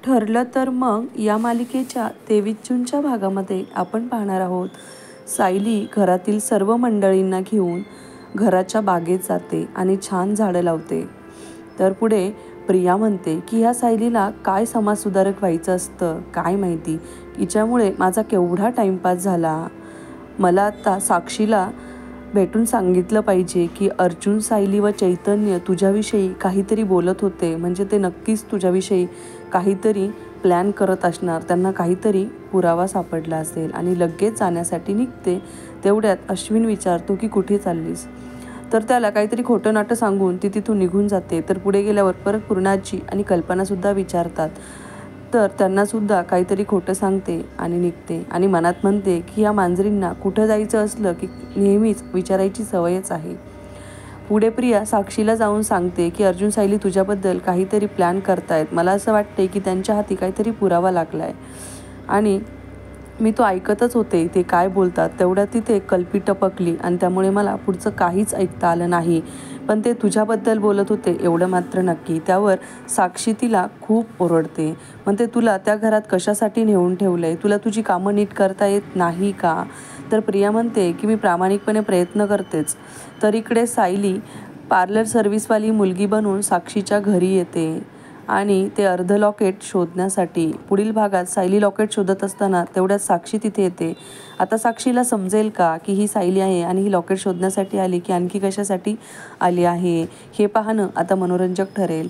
ठरलं तर मग या मालिकेच्या 23 जूनच्या भागामध्ये आपण पाहणार आहोत. सायली घरातील सर्व मंडळींना घेऊन घराच्या बागेत जाते आणि छान झाडं लावते. तर पुढे प्रिया म्हणते की ह्या सायलीला काय समाजसुधारक व्हायचं असतं काय माहिती, हिच्यामुळे माझा केवढा टाईमपास झाला. मला आता साक्षीला भेटून सांगितलं पाहिजे की अर्जुन, सायली व चैतन्य तुझ्याविषयी काहीतरी बोलत होते, म्हणजे ते नक्कीच तुझ्याविषयी काहीतरी प्लॅन करत असणार, त्यांना काहीतरी पुरावा सापडला असेल. आणि लगेच जाण्यासाठी निघते. तेवढ्यात अश्विन विचारतो की कुठे चाललीस. तर त्याला काहीतरी खोटं नाटं सांगून ती तिथून निघून जाते. तर पुढे गेल्यावर परत पूर्णाजी आणि कल्पनासुद्धा विचारतात, तर त्यांनासुद्धा काहीतरी खोटं सांगते आणि निघते. आणि मनात म्हणते की या मांजरींना कुठं जायचं असलं की नेहमीच विचारायची सवयच आहे. पुढे प्रिया साक्षीला जाऊन सांगते की अर्जुन, सायली तुझ्याबद्दल काहीतरी प्लॅन करतायत. मला असं वाटते की त्यांच्या हाती काहीतरी पुरावा लागला आहे आणि मी तो ऐकतच होते ते काय बोलतात. तेवढ्यात तिथे कल्पी टपकली आणि त्यामुळे मला पुढचं काहीच ऐकता आलं नाही. पण ते तुझ्याबद्दल बोलत होते एवढं मात्र नक्की. त्यावर साक्षी तिला खूप ओरडते. म्हणते तुला त्या घरात कशासाठी नेऊन ठेवलंय? तुला तुझी कामं नीट करता येत नाही का? तर प्रिया म्हणते की मी प्रामाणिकपणे प्रयत्न करतेच. तर इकडे सायली पार्लर सर्व्हिसवाली मुलगी बनून साक्षीच्या घरी येते आणि ते अर्ध लॉकेट शोधण्यासाठी. पुढील भागात सायली लॉकेट शोधत असताना तेवढ्यात साक्षी तिथे येते. आता साक्षीला समजेल का की ही सायली आहे आणि ही लॉकेट शोधण्यासाठी आली की आणखी कशासाठी आली आहे, हे पाहणं आता मनोरंजक ठरेल.